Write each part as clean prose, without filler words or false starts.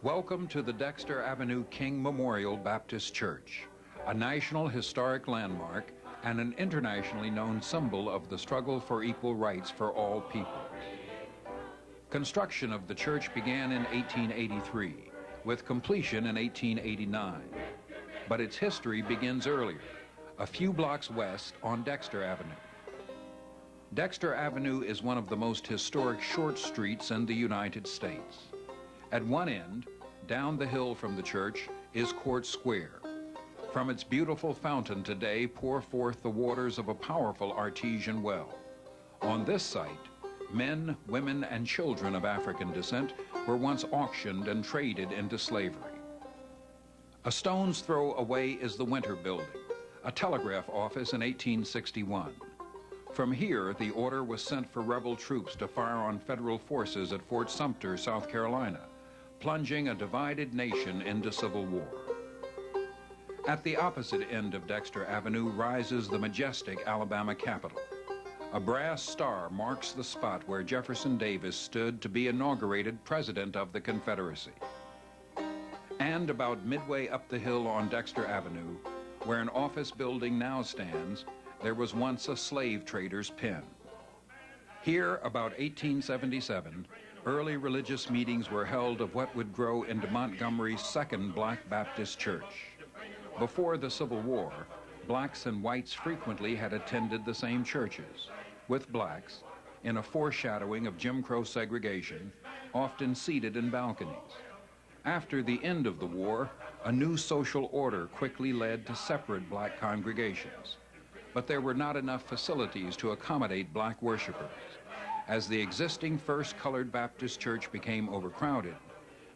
Welcome to the Dexter Avenue King Memorial Baptist Church, a national historic landmark and an internationally known symbol of the struggle for equal rights for all people. Construction of the church began in 1883, with completion in 1889. But its history begins earlier, a few blocks west on Dexter Avenue. Dexter Avenue is one of the most historic short streets in the United States. At one end, down the hill from the church, is Court Square. From its beautiful fountain today pour forth the waters of a powerful artesian well. On this site, men, women, and children of African descent were once auctioned and traded into slavery. A stone's throw away is the Winter Building, a telegraph office in 1861. From here, the order was sent for rebel troops to fire on federal forces at Fort Sumter, South Carolina, plunging a divided nation into civil war. At the opposite end of Dexter Avenue rises the majestic Alabama Capitol. A brass star marks the spot where Jefferson Davis stood to be inaugurated President of the Confederacy. And about midway up the hill on Dexter Avenue, where an office building now stands, there was once a slave trader's pen. Here, about 1877, early religious meetings were held of what would grow into Montgomery's second Black Baptist Church. Before the Civil War, blacks and whites frequently had attended the same churches, with blacks, in a foreshadowing of Jim Crow segregation, often seated in balconies. After the end of the war, a new social order quickly led to separate black congregations. But there were not enough facilities to accommodate black worshipers. As the existing First Colored Baptist Church became overcrowded,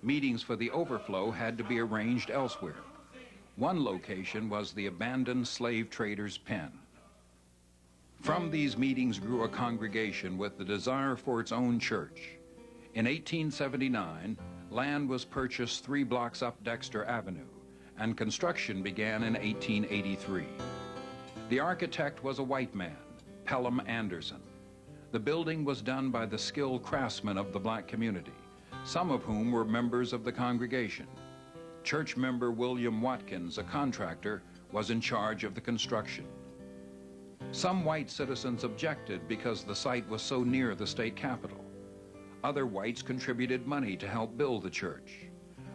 meetings for the overflow had to be arranged elsewhere. One location was the abandoned slave trader's pen. From these meetings grew a congregation with the desire for its own church. In 1879, land was purchased 3 blocks up Dexter Avenue, and construction began in 1883. The architect was a white man, Pelham Anderson. The building was done by the skilled craftsmen of the black community, some of whom were members of the congregation. Church member William Watkins, a contractor, was in charge of the construction. Some white citizens objected because the site was so near the state capitol. Other whites contributed money to help build the church.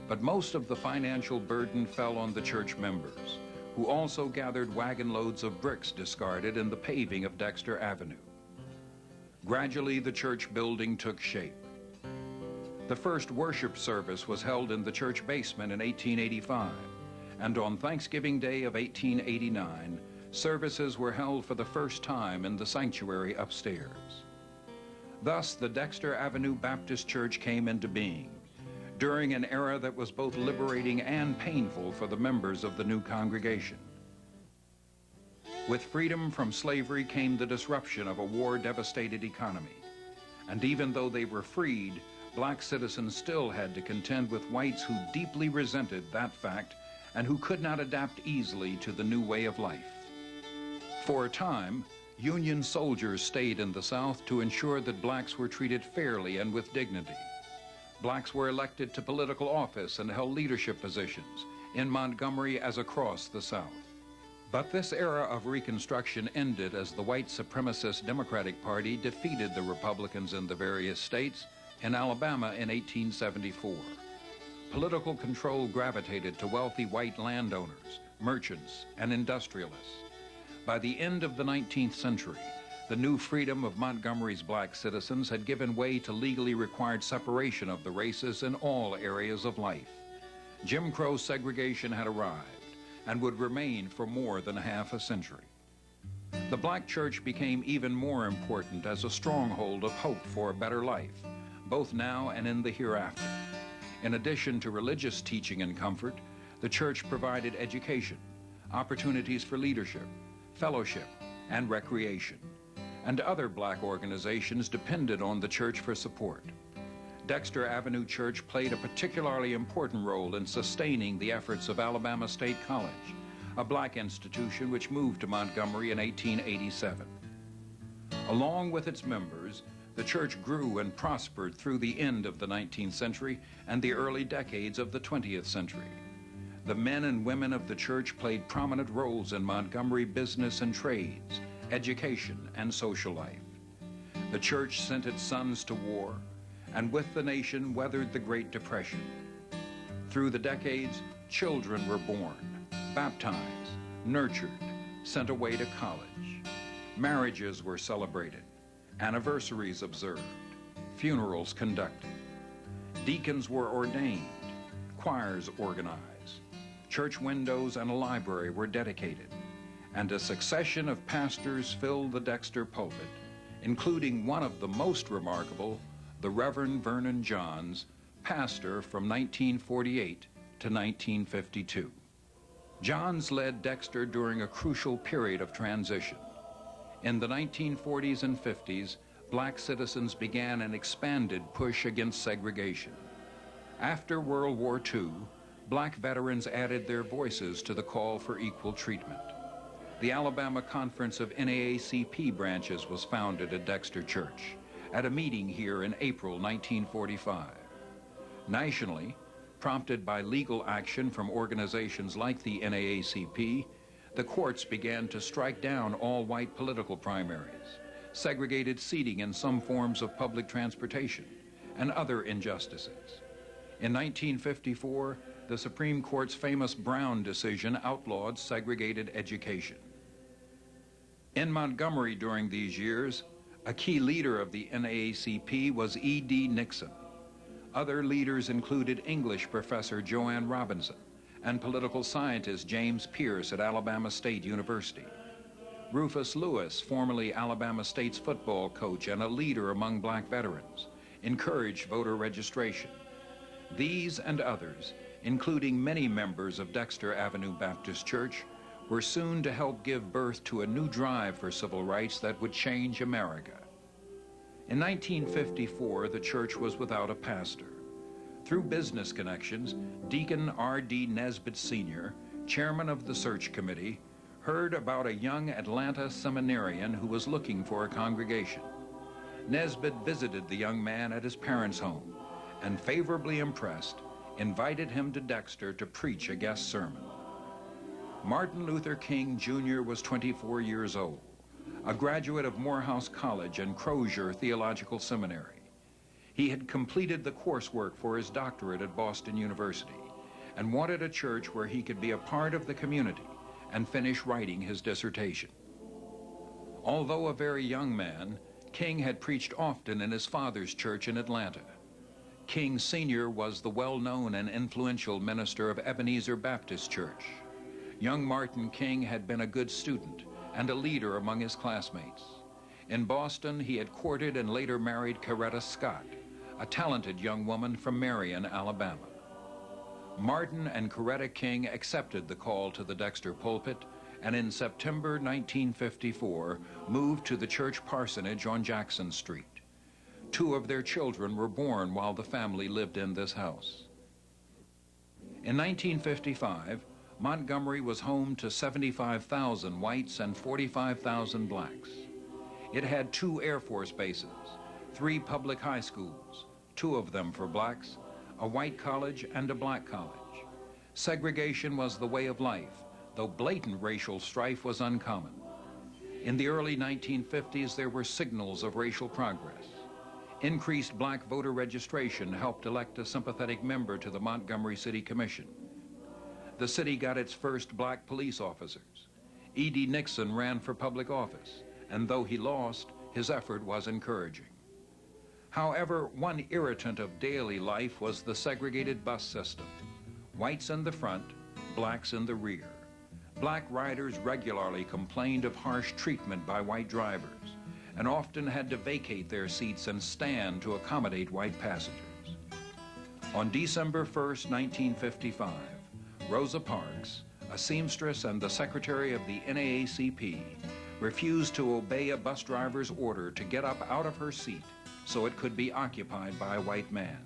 But most of the financial burden fell on the church members, who also gathered wagon loads of bricks discarded in the paving of Dexter Avenue. Gradually, the church building took shape. The first worship service was held in the church basement in 1885, and on Thanksgiving Day of 1889, services were held for the first time in the sanctuary upstairs. Thus, the Dexter Avenue Baptist Church came into being, during an era that was both liberating and painful for the members of the new congregation. With freedom from slavery came the disruption of a war-devastated economy. And even though they were freed, black citizens still had to contend with whites who deeply resented that fact and who could not adapt easily to the new way of life. For a time, Union soldiers stayed in the South to ensure that blacks were treated fairly and with dignity. Blacks were elected to political office and held leadership positions in Montgomery as across the South. But this era of Reconstruction ended as the white supremacist Democratic Party defeated the Republicans in the various states, in Alabama in 1874. Political control gravitated to wealthy white landowners, merchants, and industrialists. By the end of the 19th century, the new freedom of Montgomery's black citizens had given way to legally required separation of the races in all areas of life. Jim Crow segregation had arrived and would remain for more than half a century. The black church became even more important as a stronghold of hope for a better life, both now and in the hereafter. In addition to religious teaching and comfort, the church provided education, opportunities for leadership, fellowship, and recreation. And other black organizations depended on the church for support. Dexter Avenue Church played a particularly important role in sustaining the efforts of Alabama State College, a black institution which moved to Montgomery in 1887. Along with its members, The church grew and prospered through the end of the 19th century and the early decades of the 20th century. The men and women of the church played prominent roles in Montgomery business and trades, education, and social life. The church sent its sons to war, and with the nation weathered the Great Depression. Through the decades, children were born, baptized, nurtured, sent away to college. Marriages were celebrated, anniversaries observed, funerals conducted. Deacons were ordained, choirs organized, church windows and a library were dedicated, and a succession of pastors filled the Dexter pulpit, including one of the most remarkable, the Reverend Vernon Johns, pastor from 1948 to 1952. Johns led Dexter during a crucial period of transition. In the 1940s and 50s, black citizens began an expanded push against segregation. After World War II, black veterans added their voices to the call for equal treatment. The Alabama Conference of NAACP branches was founded at Dexter Church at a meeting here in April 1945. Nationally, prompted by legal action from organizations like the NAACP, the courts began to strike down all white political primaries, segregated seating in some forms of public transportation, and other injustices. In 1954, the Supreme Court's famous Brown decision outlawed segregated education. In Montgomery during these years, a key leader of the NAACP was E.D. Nixon. Other leaders included English professor Joanne Robinson and political scientist James Pierce at Alabama State University. Rufus Lewis, formerly Alabama State's football coach and a leader among black veterans, encouraged voter registration. These and others, including many members of Dexter Avenue Baptist Church, were soon to help give birth to a new drive for civil rights that would change America. In 1954, the church was without a pastor. Through business connections, Deacon R.D. Nesbitt Sr., chairman of the search committee, heard about a young Atlanta seminarian who was looking for a congregation. Nesbitt visited the young man at his parents' home and, favorably impressed, invited him to Dexter to preach a guest sermon. Martin Luther King Jr. was 24 years old, a graduate of Morehouse College and Crozier Theological Seminary. He had completed the coursework for his doctorate at Boston University and wanted a church where he could be a part of the community and finish writing his dissertation. Although a very young man, King had preached often in his father's church in Atlanta. King Sr. was the well-known and influential minister of Ebenezer Baptist Church. Young Martin King had been a good student and a leader among his classmates. In Boston, he had courted and later married Coretta Scott, a talented young woman from Marion, Alabama. Martin and Coretta King accepted the call to the Dexter pulpit and in September 1954 moved to the church parsonage on Jackson Street. 2 of their children were born while the family lived in this house. In 1955, Montgomery was home to 75,000 whites and 45,000 blacks. It had 2 Air Force bases, 3 public high schools, 2 of them for blacks, a white college and a black college. Segregation was the way of life, though blatant racial strife was uncommon. In the early 1950s, there were signals of racial progress. Increased black voter registration helped elect a sympathetic member to the Montgomery City Commission. The city got its first black police officers. E.D. Nixon ran for public office, and though he lost, his effort was encouraging. However, one irritant of daily life was the segregated bus system. Whites in the front, blacks in the rear. Black riders regularly complained of harsh treatment by white drivers and often had to vacate their seats and stand to accommodate white passengers. On December 1st, 1955, Rosa Parks, a seamstress and the secretary of the NAACP, refused to obey a bus driver's order to get up out of her seat so it could be occupied by a white man.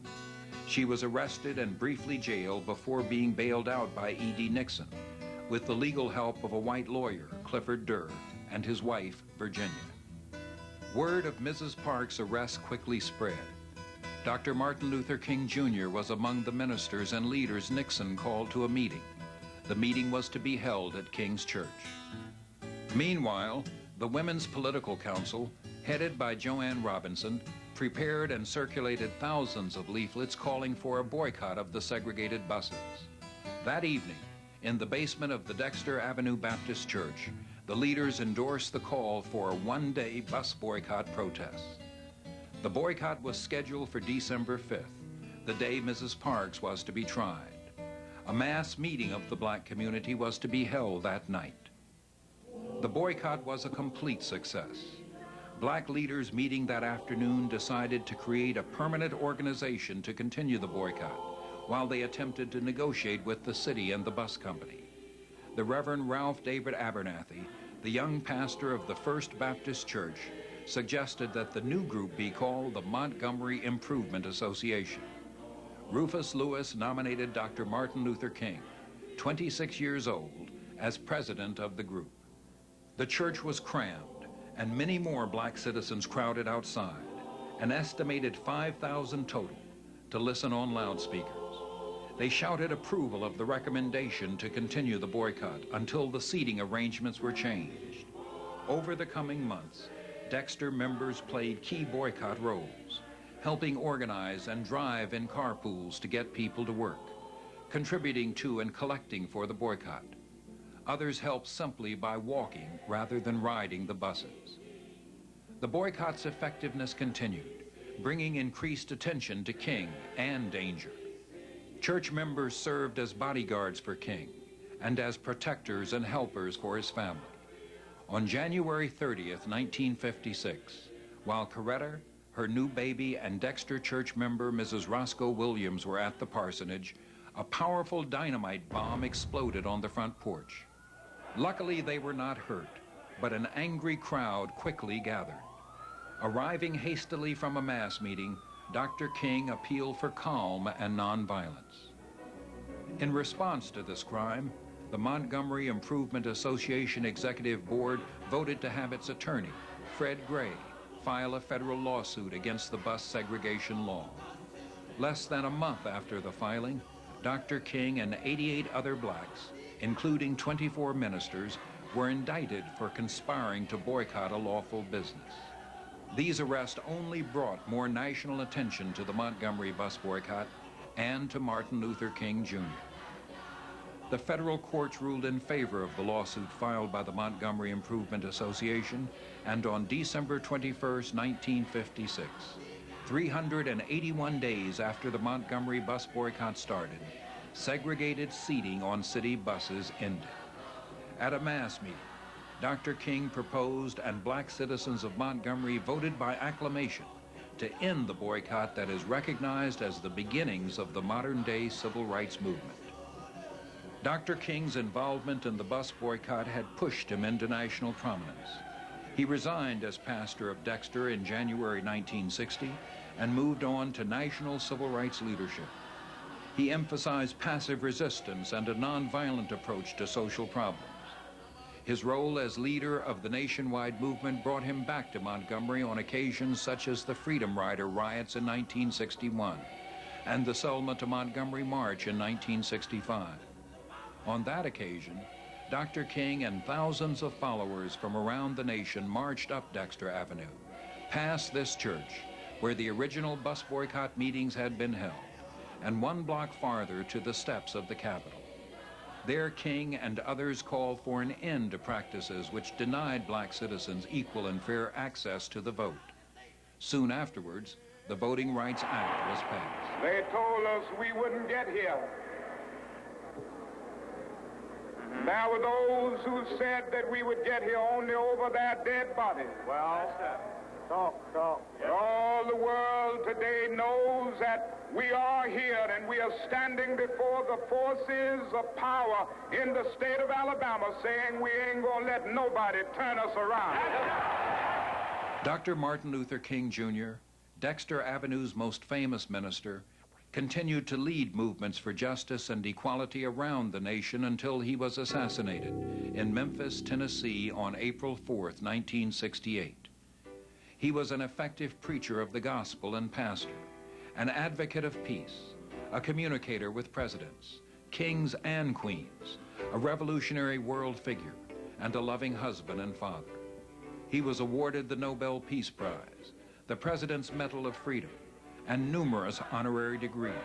She was arrested and briefly jailed before being bailed out by E.D. Nixon, with the legal help of a white lawyer, Clifford Durr, and his wife, Virginia. Word of Mrs. Parks' arrest quickly spread. Dr. Martin Luther King Jr. was among the ministers and leaders Nixon called to a meeting. The meeting was to be held at King's Church. Meanwhile, the Women's Political Council, headed by Joanne Robinson, prepared and circulated thousands of leaflets calling for a boycott of the segregated buses. That evening, in the basement of the Dexter Avenue Baptist Church, the leaders endorsed the call for a one-day bus boycott protest. The boycott was scheduled for December 5th, the day Mrs. Parks was to be tried. A mass meeting of the black community was to be held that night. The boycott was a complete success. Black leaders meeting that afternoon decided to create a permanent organization to continue the boycott while they attempted to negotiate with the city and the bus company. The Reverend Ralph David Abernathy, the young pastor of the First Baptist Church, suggested that the new group be called the Montgomery Improvement Association. Rufus Lewis nominated Dr. Martin Luther King, 26 years old, as president of the group. The church was crammed, and many more black citizens crowded outside, an estimated 5,000 total, to listen on loudspeakers. They shouted approval of the recommendation to continue the boycott until the seating arrangements were changed. Over the coming months, Dexter members played key boycott roles, helping organize and drive in carpools to get people to work, contributing to and collecting for the boycott. Others helped simply by walking rather than riding the buses. The boycott's effectiveness continued, bringing increased attention to King and danger. Church members served as bodyguards for King and as protectors and helpers for his family. On January 30th, 1956, while Coretta, her new baby, and Dexter church member Mrs. Roscoe Williams were at the parsonage, a powerful dynamite bomb exploded on the front porch. Luckily, they were not hurt, but an angry crowd quickly gathered. Arriving hastily from a mass meeting, Dr. King appealed for calm and nonviolence. In response to this crime, the Montgomery Improvement Association Executive Board voted to have its attorney, Fred Gray, file a federal lawsuit against the bus segregation law. Less than a month after the filing, Dr. King and 88 other blacks, including 24 ministers, were indicted for conspiring to boycott a lawful business. These arrests only brought more national attention to the Montgomery bus boycott and to Martin Luther King Jr. The federal courts ruled in favor of the lawsuit filed by the Montgomery Improvement Association, and on December 21st, 1956, 381 days after the Montgomery bus boycott started, segregated seating on city buses ended. At a mass meeting, Dr. King proposed and black citizens of Montgomery voted by acclamation to end the boycott that is recognized as the beginnings of the modern-day civil rights movement. Dr. King's involvement in the bus boycott had pushed him into national prominence. He resigned as pastor of Dexter in January 1960 and moved on to national civil rights leadership. He emphasized passive resistance and a nonviolent approach to social problems. His role as leader of the nationwide movement brought him back to Montgomery on occasions such as the Freedom Rider riots in 1961 and the Selma to Montgomery March in 1965. On that occasion, Dr. King and thousands of followers from around the nation marched up Dexter Avenue, past this church, where the original bus boycott meetings had been held, and one block farther to the steps of the Capitol. There, King and others called for an end to practices which denied black citizens equal and fair access to the vote. Soon afterwards, the Voting Rights Act was passed. They told us we wouldn't get here. There were those who said that we would get here only over their dead bodies. Well, talk. But all the world today knows that we are here and we are standing before the forces of power in the state of Alabama saying we ain't gonna let nobody turn us around. Dr. Martin Luther King Jr., Dexter Avenue's most famous minister, continued to lead movements for justice and equality around the nation until he was assassinated in Memphis, Tennessee on April 4th, 1968. He was an effective preacher of the gospel and pastor, an advocate of peace, a communicator with presidents, kings and queens, a revolutionary world figure, and a loving husband and father. He was awarded the Nobel Peace Prize, the President's Medal of Freedom, and numerous honorary degrees.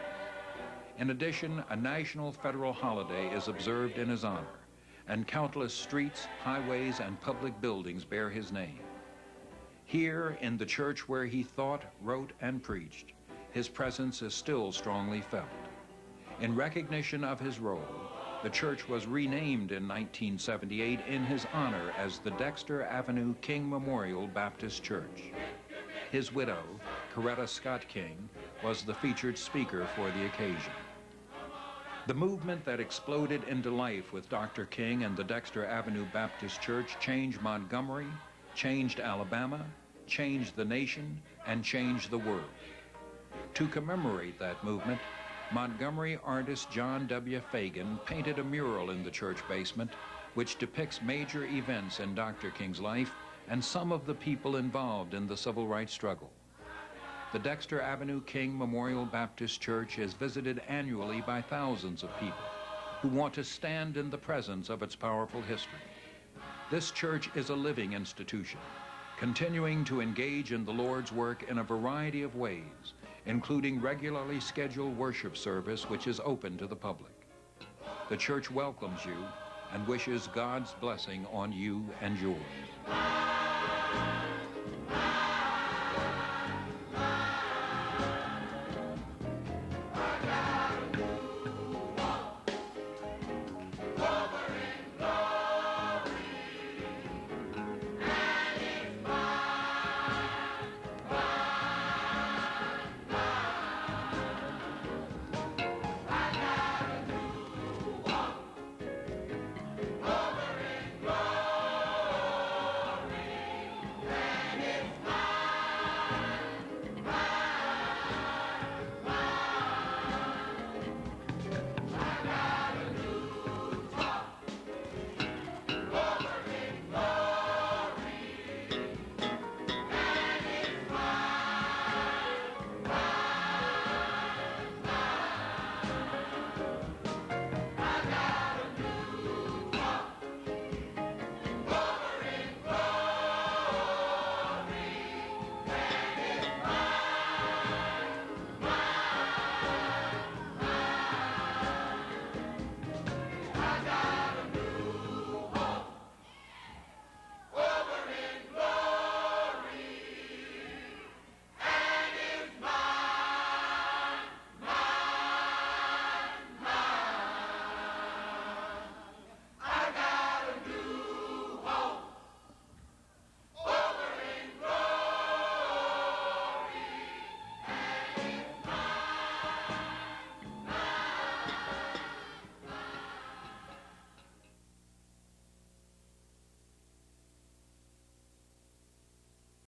In addition, a national federal holiday is observed in his honor, and countless streets, highways, and public buildings bear his name. Here, in the church where he thought, wrote, and preached, his presence is still strongly felt. In recognition of his role, the church was renamed in 1978 in his honor as the Dexter Avenue King Memorial Baptist Church. His widow, Coretta Scott King, was the featured speaker for the occasion. The movement that exploded into life with Dr. King and the Dexter Avenue Baptist Church changed Montgomery, changed Alabama, changed the nation, and changed the world. To commemorate that movement, Montgomery artist John W. Fagan painted a mural in the church basement which depicts major events in Dr. King's life and some of the people involved in the civil rights struggle. The Dexter Avenue King Memorial Baptist Church is visited annually by thousands of people who want to stand in the presence of its powerful history. This church is a living institution, continuing to engage in the Lord's work in a variety of ways, including regularly scheduled worship service which is open to the public. The church welcomes you and wishes God's blessing on you and yours.